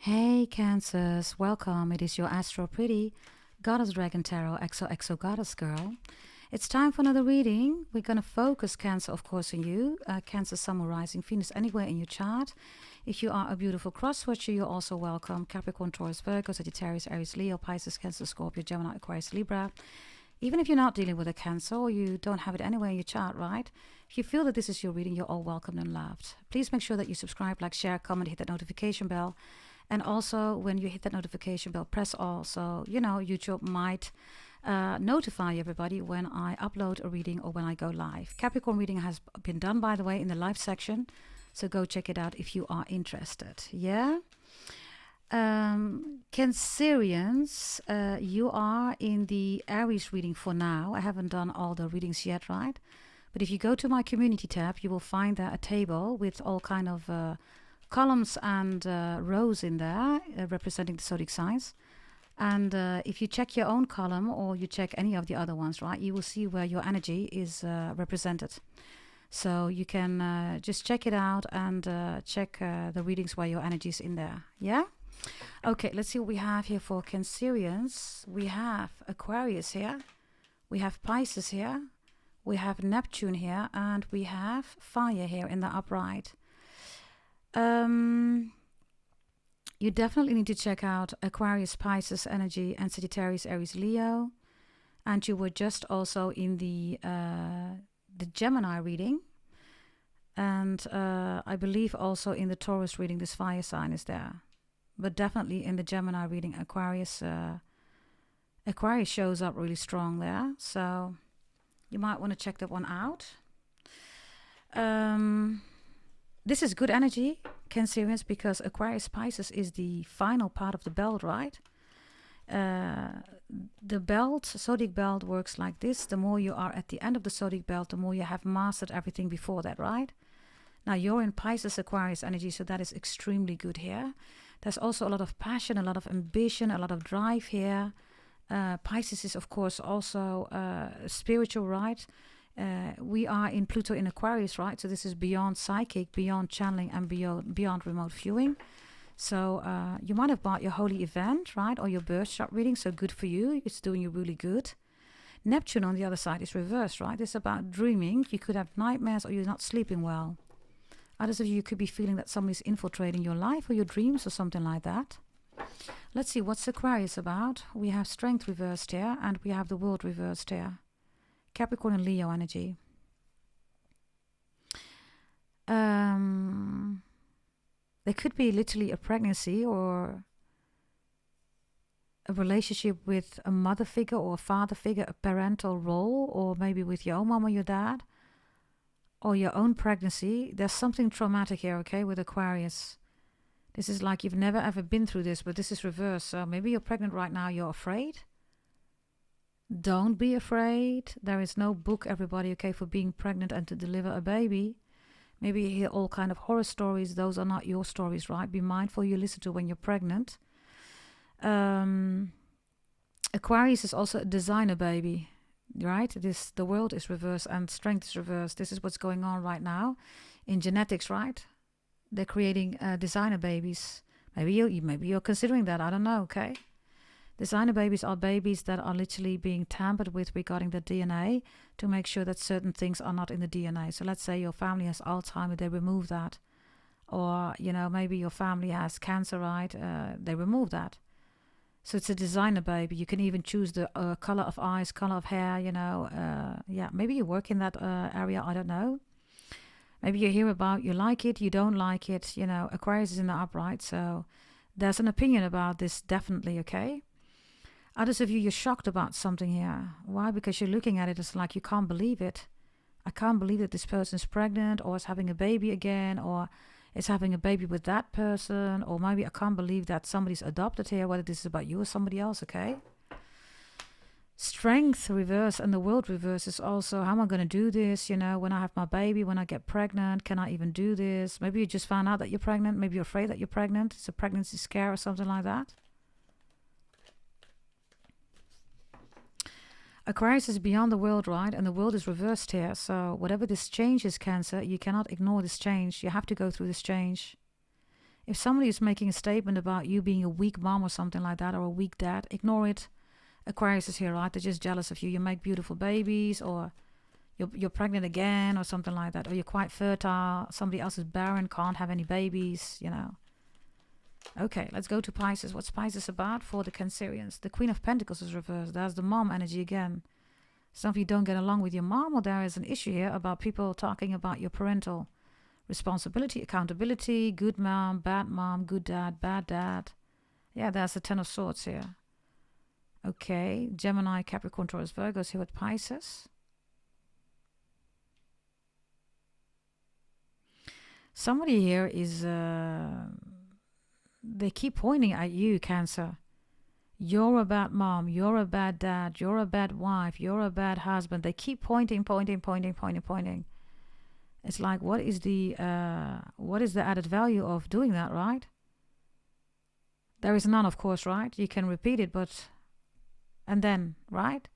Hey Cancers, welcome. It is your Astro Pretty Goddess Dragon Tarot XOXO Goddess Girl. It's time for another reading. We're going to focus, Cancer, of course, on you. Cancer, Sun, Rising, Venus, anywhere in your chart. If you are a beautiful cross-watcher, you're also welcome. Capricorn, Taurus, Virgo, Sagittarius, Aries, Leo, Pisces, Cancer, Scorpio, Gemini, Aquarius, Libra. Even if you're not dealing with a Cancer or you don't have it anywhere in your chart, right? If you feel that this is your reading, you're all welcome and loved. Please make sure that you subscribe, like, share, comment, hit that notification bell. And also, when you hit that notification bell, press all. So, YouTube might notify everybody when I upload a reading or when I go live. Capricorn reading has been done, by the way, in the live section. So go check it out if you are interested. Yeah? Cancerians, you are in the Aries reading for now. I haven't done all the readings yet, right? But if you go to my community tab, you will find there a table with all kind of columns and rows in there representing the zodiac signs. And if you check your own column or you check any of the other ones, right, you will see where your energy is represented. So you can just check it out and check the readings where your energy is in there. Yeah? Okay, let's see what we have here for Cancerians. We have Aquarius here. We have Pisces here. We have Neptune here. And we have fire here in the upright. You definitely need to check out Aquarius, Pisces energy and Sagittarius, Aries, Leo. And you were just also in the Gemini reading. And I believe also in the Taurus reading, this fire sign is there. But definitely in the Gemini reading, Aquarius shows up really strong there. So you might want to check that one out. This is good energy, Cancerians, because Aquarius Pisces is the final part of the belt, right? The belt, zodiac belt, works like this. The more you are at the end of the zodiac belt, the more you have mastered everything before that, right? Now you're in Pisces Aquarius energy, so that is extremely good here. There's also a lot of passion, a lot of ambition, a lot of drive here. Pisces is, of course, also spiritual, right? We are in Pluto in Aquarius, right? So this is beyond psychic, beyond channeling, and beyond remote viewing. So you might have bought your holy event, right? Or your birth chart reading, so good for you. It's doing you really good. Neptune on the other side is reversed, right? It's about dreaming. You could have nightmares or you're not sleeping well. Others of you could be feeling that somebody's infiltrating your life or your dreams or something like that. Let's see, what's Aquarius about? We have strength reversed here and we have the world reversed here. Capricorn and Leo energy. There could be literally a pregnancy or a relationship with a mother figure or a father figure, a parental role, or maybe with your own mom or your dad, or your own pregnancy. There's something traumatic here, okay, with Aquarius. This is like you've never ever been through this, but this is reversed. So maybe you're pregnant right now, you're afraid. Don't be afraid. There is no book, everybody, okay, for being pregnant and to deliver a baby. Maybe you hear all kind of horror stories. Those are not your stories, right? Be mindful you listen to when you're pregnant. Aquarius is also a designer baby, right? The world is reversed and strength is reversed. This is what's going on right now in genetics, right? They're creating designer babies. Maybe you're considering that. I don't know, okay? Designer babies are babies that are literally being tampered with regarding the DNA to make sure that certain things are not in the DNA. So let's say your family has Alzheimer's, they remove that. Or, maybe your family has cancer, right? They remove that. So it's a designer baby. You can even choose the color of eyes, color of hair, yeah, maybe you work in that area, I don't know. Maybe you hear about, you like it, you don't like it, Aquarius is in the upright. So there's an opinion about this, definitely, okay? Others of you, you're shocked about something here. Why? Because you're looking at it as like, you can't believe it. I can't believe that this person's pregnant or is having a baby again or is having a baby with that person. Or maybe I can't believe that somebody's adopted here, whether this is about you or somebody else, okay? Strength reverse and the world reverse is also, how am I going to do this? When I have my baby, when I get pregnant, can I even do this? Maybe you just found out that you're pregnant. Maybe you're afraid that you're pregnant. It's a pregnancy scare or something like that. Aquarius is beyond the world, right? And the world is reversed here. So whatever this change is, Cancer, you cannot ignore this change. You have to go through this change. If somebody is making a statement about you being a weak mom or something like that, or a weak dad, ignore it. Aquarius is here, right? They're just jealous of you. You make beautiful babies, or you're pregnant again, or something like that. Or you're quite fertile. Somebody else is barren, can't have any babies, you know. Okay, let's go to Pisces. What's Pisces about for the Cancerians? The Queen of Pentacles is reversed. There's the mom energy again. Some of you don't get along with your mom, or there is an issue here about people talking about your parental responsibility, accountability, good mom, good dad, bad dad. Yeah, there's the Ten of Swords here. Okay, Gemini, Capricorn, Taurus, Virgo is here with Pisces. Somebody here is, they keep pointing at you, Cancer. You're a bad mom, you're a bad dad, you're a bad wife, you're a bad husband. They keep pointing. It's like, what is the added value of doing that, right? There is none, of course, right? You can repeat it, but, and then, right?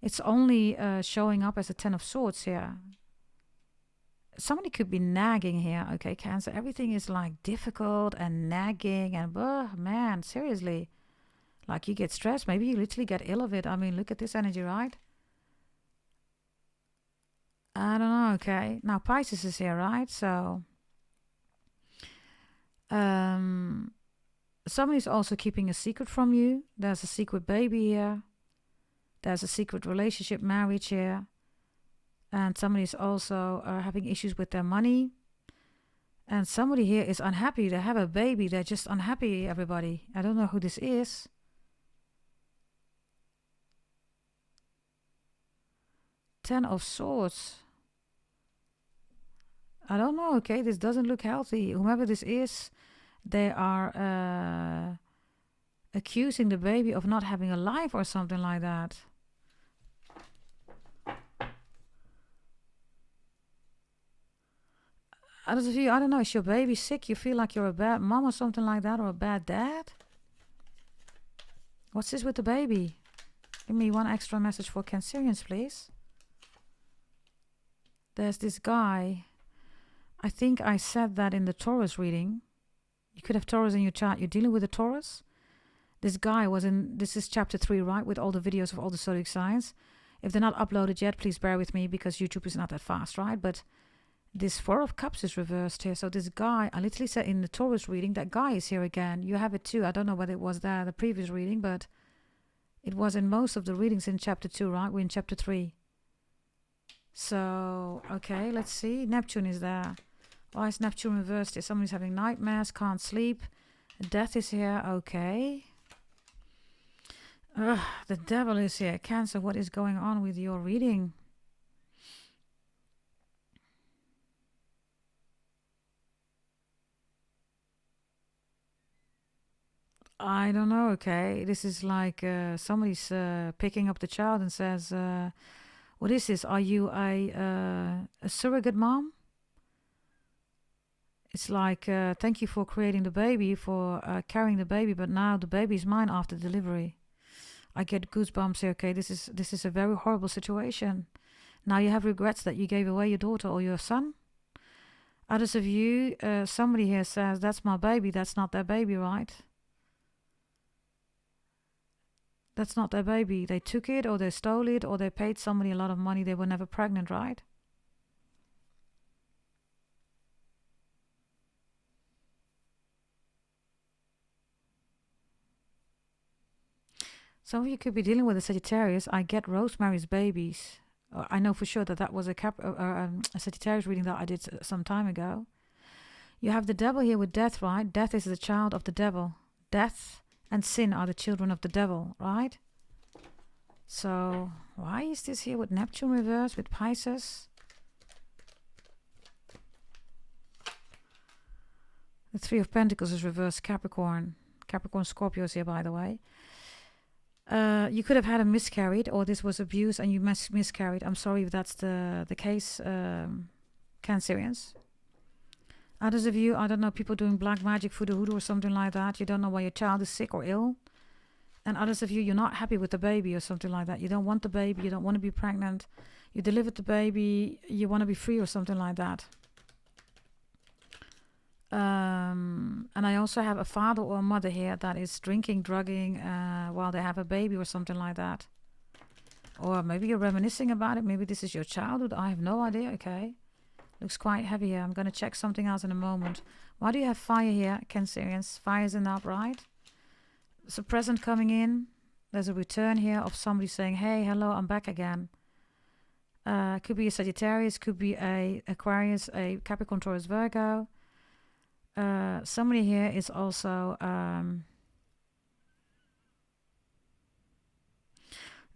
It's only showing up as a Ten of Swords here. Somebody could be nagging here, okay, Cancer. Everything is like difficult and nagging and, man, seriously. Like you get stressed. Maybe you literally get ill of it. I mean, look at this energy, right? I don't know, okay. Now, Pisces is here, right? So, somebody's also keeping a secret from you. There's a secret baby here. There's a secret relationship, marriage here. And somebody's also having issues with their money. And somebody here is unhappy. They have a baby. They're just unhappy, everybody. I don't know who this is. Ten of Swords. I don't know, okay? This doesn't look healthy. Whomever this is, they are accusing the baby of not having a life or something like that. Others of you, I don't know, is your baby sick? You feel like you're a bad mom or something like that, or a bad dad? What's this with the baby? Give me one extra message for Cancerians, please. There's this guy. I think I said that in the Taurus reading. You could have Taurus in your chart. You're dealing with a Taurus. This guy was in, this is chapter 3, right? With all the videos of all the zodiac signs. If they're not uploaded yet, please bear with me because YouTube is not that fast, right? But this Four of Cups is reversed here. So this guy, I literally said in the Taurus reading, that guy is here again. You have it too. I don't know whether it was there, the previous reading, but it was in most of the readings in chapter 2, right? We're in chapter 3. So, okay, let's see. Neptune is there. Why is Neptune reversed here? Somebody's having nightmares, can't sleep. Death is here. Okay. The devil is here. Cancer, what is going on with your reading? I don't know, okay. This is like somebody's picking up the child and says, what is this? Are you a surrogate mom? It's like, thank you for creating the baby, for carrying the baby, but now the baby is mine after delivery. I get goosebumps here, okay? This is a very horrible situation. Now you have regrets that you gave away your daughter or your son. Others of you, somebody here says, that's my baby. That's not their baby, right? That's not their baby. They took it, or they stole it, or they paid somebody a lot of money. They were never pregnant, right? Some of you could be dealing with a Sagittarius. I get Rosemary's Babies. I know for sure that was a Sagittarius reading that I did some time ago. You have the devil here with death, right? Death is the child of the devil. Death and sin are the children of the devil, right? So why is this here with Neptune reversed with Pisces? The Three of Pentacles is reversed Capricorn. Capricorn Scorpio is here, by the way. You could have had a miscarried, or this was abuse and you miscarried. I'm sorry if that's the case, Cancerians. Others of you, I don't know, people doing black magic, voodoo or something like that. You don't know why your child is sick or ill. And others of you, you're not happy with the baby or something like that. You don't want the baby. You don't want to be pregnant. You delivered the baby. You want to be free or something like that. And I also have a father or a mother here that is drinking, drugging while they have a baby or something like that. Or maybe you're reminiscing about it. Maybe this is your childhood. I have no idea. Okay. Looks quite heavy here. I'm going to check something else in a moment. Why do you have fire here, Cancerians? Fire's in the upright. There's a present coming in. There's a return here of somebody saying, hey, hello, I'm back again. Could be a Sagittarius, could be a Aquarius, a Capricorn, Taurus, Virgo. Somebody here is also...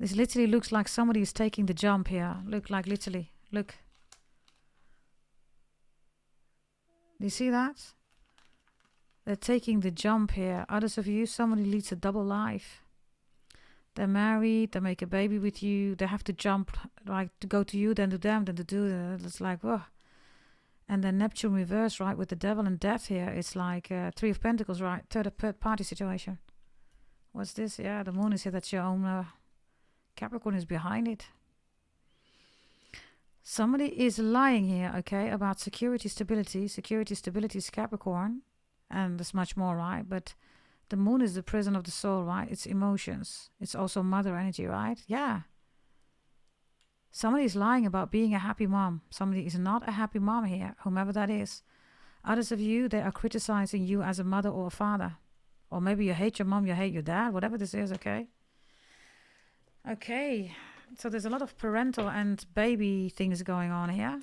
this literally looks like somebody is taking the jump here. Look, like literally. Look. Do you see that? They're taking the jump here. Others of you, somebody leads a double life. They're married, they make a baby with you, they have to jump, like to go to you, then to them, then to do that. It's like, whoa. And then Neptune reverse, right, with the devil and death here. It's like Three of Pentacles, right? Third party situation. What's this? Yeah, the moon is here. That's your own... Capricorn is behind it. Somebody is lying here, okay, about security, stability. Security, stability is Capricorn. And there's much more, right? But the moon is the prison of the soul, right? It's emotions. It's also mother energy, right? Yeah. Somebody is lying about being a happy mom. Somebody is not a happy mom here, whomever that is. Others of you, they are criticizing you as a mother or a father. Or maybe you hate your mom, you hate your dad, whatever this is, okay? Okay. So there's a lot of parental and baby things going on here.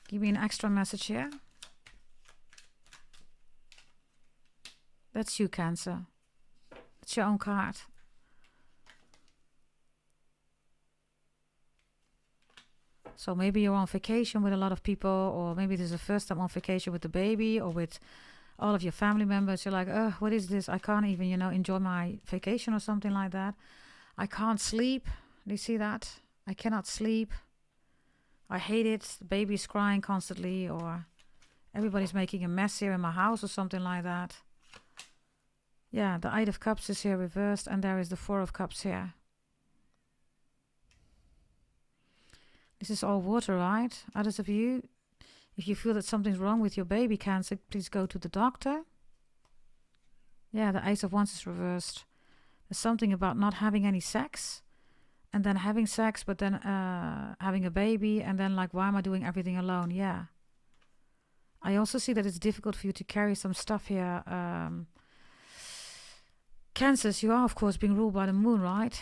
Give me an extra message here. That's you, Cancer. It's your own card. So maybe you're on vacation with a lot of people, or maybe this is the first time on vacation with the baby or with all of your family members. You're like, oh, what is this? I can't even, enjoy my vacation or something like that. I can't sleep. Do you see that? I cannot sleep. I hate it. The baby's crying constantly, or everybody's making a mess here in my house or something like that. Yeah, the Eight of Cups is here reversed, and there is the Four of Cups here. This is all water, right? Others of you, if you feel that something's wrong with your baby, Cancer, please go to the doctor. Yeah, the Ace of Wands is reversed. There's something about not having any sex, and then having sex, but then having a baby, and then like, why am I doing everything alone? Yeah. I also see that it's difficult for you to carry some stuff here. Cancers, you are, of course, being ruled by the moon, right?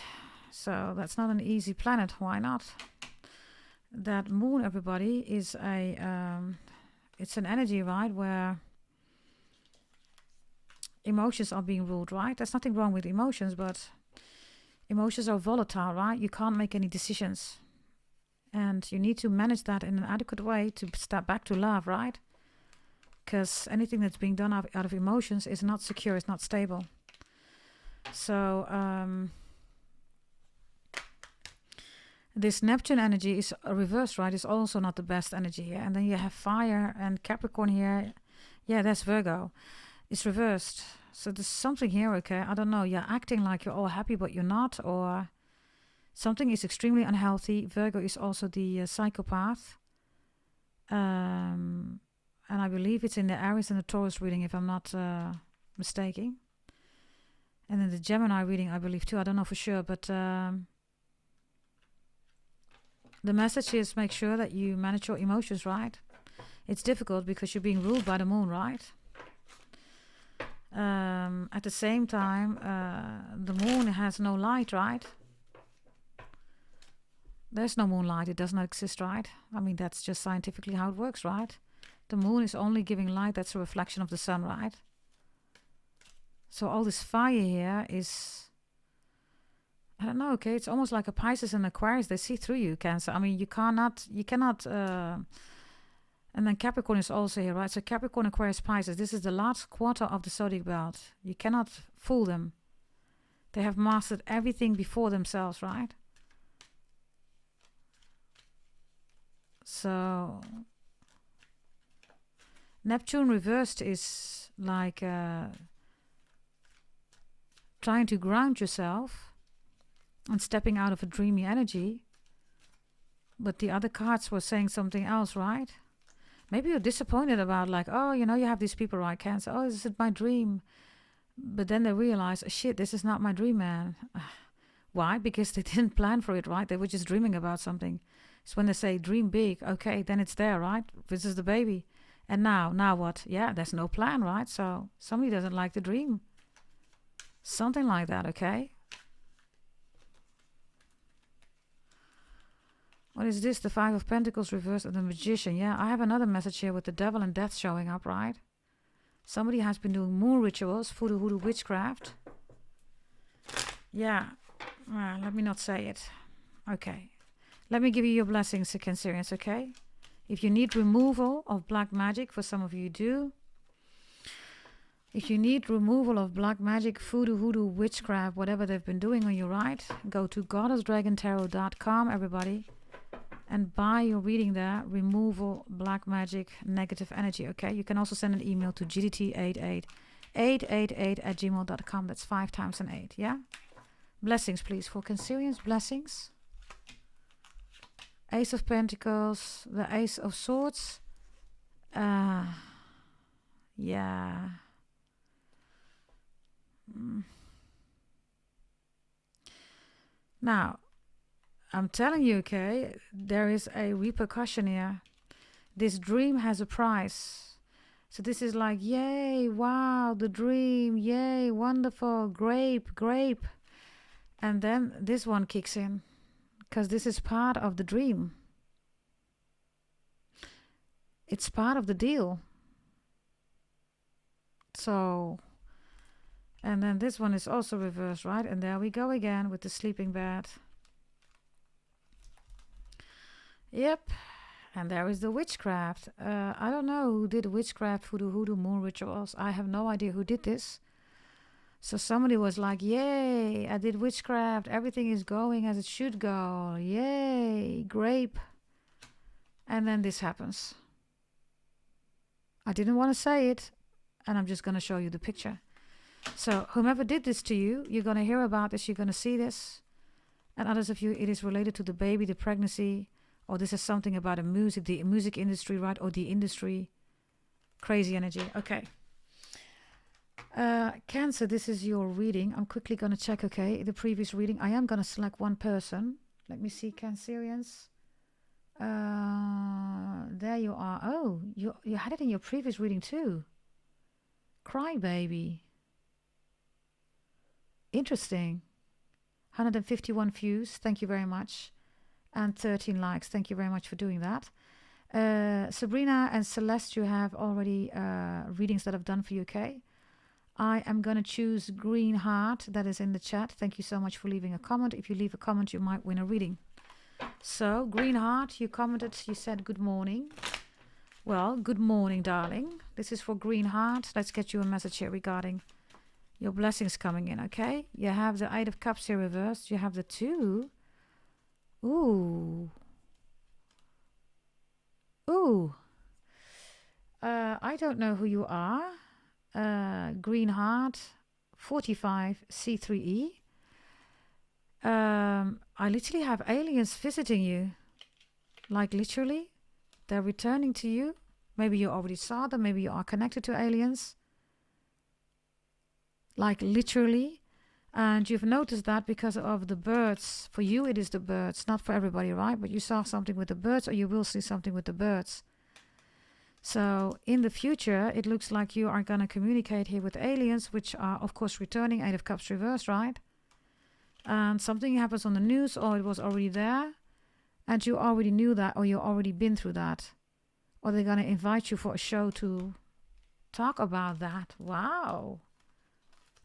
So that's not an easy planet. Why not? That moon, everybody, is it's an energy, right, where emotions are being ruled, right? There's nothing wrong with emotions, but emotions are volatile, right? You can't make any decisions. And you need to manage that in an adequate way to step back to love, right? Because anything that's being done out of emotions is not secure, it's not stable. So this Neptune energy is reversed, right? It's also not the best energy here. And then you have fire and Capricorn here. Yeah, that's Virgo. It's reversed. So there's something here, okay? I don't know. You're acting like you're all happy, but you're not. Or something is extremely unhealthy. Virgo is also the psychopath. And I believe it's in the Aries and the Taurus reading, if I'm not mistaken. And in the Gemini reading, I believe too. I don't know for sure, but the message is make sure that you manage your emotions, right? It's difficult because you're being ruled by the moon, right? At the same time, the moon has no light, right? There's no moonlight. It does not exist, right? I mean, that's just scientifically how it works, right? The moon is only giving light. That's a reflection of the sun, right? So all this fire here is, I don't know, okay? It's almost like a Pisces and Aquarius. They see through you, Cancer. I mean, you cannot, and then Capricorn is also here, right? So Capricorn, Aquarius, Pisces. This is the last quarter of the zodiac belt. You cannot fool them. They have mastered everything before themselves, right? So Neptune reversed is like trying to ground yourself and stepping out of a dreamy energy. But the other cards were saying something else, right? Maybe you're disappointed about like, oh, you know, you have these people, right, Cancer. Oh, is it my dream? But then they realize, shit, this is not my dream, man. Why? Because they didn't plan for it, right? They were just dreaming about something. So when they say dream big, okay, then it's there, right? This is the baby. And now what? Yeah, there's no plan, right? So somebody doesn't like the dream. Something like that, okay? What is this? The Five of Pentacles reversed and the Magician. Yeah, I have another message here with the Devil and Death showing up, right? Somebody has been doing moon rituals, voodoo, hoodoo, witchcraft. Yeah, let me not say it. Okay. Let me give you your blessings, Cancerians, okay? If you need removal of black magic, for some of you do. If you need removal of black magic, voodoo, hoodoo, witchcraft, whatever they've been doing on you, right? Go to goddessdragontarot.com, everybody. And buy your reading there, removal, black magic, negative energy, okay? You can also send an email to gdt88888@gmail.com. That's 5 times an 8, yeah? Blessings, please, for Cancerians, blessings. Ace of Pentacles, the Ace of Swords. Yeah. Now, I'm telling you, okay, there is a repercussion here. This dream has a price. So this is like, yay, wow, the dream, yay, wonderful, grape. And then this one kicks in, because this is part of the dream. It's part of the deal. So, and then this one is also reversed, right? And there we go again with the sleeping bed. Yep. And there is the witchcraft. I don't know who did witchcraft, voodoo, hoodoo, moon rituals. I have no idea who did this. So somebody was like, yay, I did witchcraft. Everything is going as it should go. Yay, grape. And then this happens. I didn't want to say it. And I'm just going to show you the picture. So whomever did this to you, you're going to hear about this. You're going to see this. And others of you, it is related to the baby, the pregnancy. Or this is something about the music industry, right? Or the industry. Crazy energy. Okay. Cancer, this is your reading. I'm quickly going to check, okay, the previous reading. I am going to select one person. Let me see, Cancerians. There you are. Oh, you had it in your previous reading too. Cry baby. Interesting. 151 views. Thank you very much. And 13 likes. Thank you very much for doing that. Sabrina and Celeste, you have already readings that I've done for you, okay? I am going to choose Green Heart. That is in the chat. Thank you so much for leaving a comment. If you leave a comment, you might win a reading. So, Green Heart, you commented, you said good morning. Well, good morning, darling. This is for Green Heart. Let's get you a message here regarding your blessings coming in, okay? You have the 8 of Cups here reversed. You have the 2. Ooh. Ooh. I don't know who you are. Green Heart, 45 C3E. I literally have aliens visiting you. Like literally. They're returning to you. Maybe you already saw them. Maybe you are connected to aliens. Like literally. And you've noticed that because of the birds. For you, it is the birds. Not for everybody, right? But you saw something with the birds, or you will see something with the birds. So in the future, it looks like you are going to communicate here with aliens, which are, of course, returning. 8 of Cups reversed, right? And something happens on the news, or it was already there. And you already knew that, or you already been through that. Or they're going to invite you for a show to talk about that. Wow.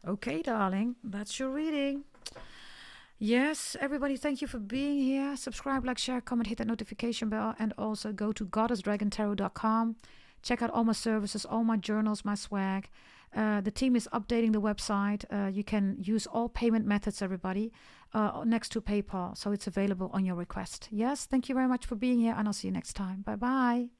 Okay, darling. That's your reading. Yes, everybody, thank you for being here. Subscribe, like, share, comment, hit that notification bell. And also go to goddessdragontarot.com. Check out all my services, all my journals, my swag. The team is updating the website. You can use all payment methods, everybody, next to PayPal. So it's available on your request. Yes, thank you very much for being here. And I'll see you next time. Bye-bye.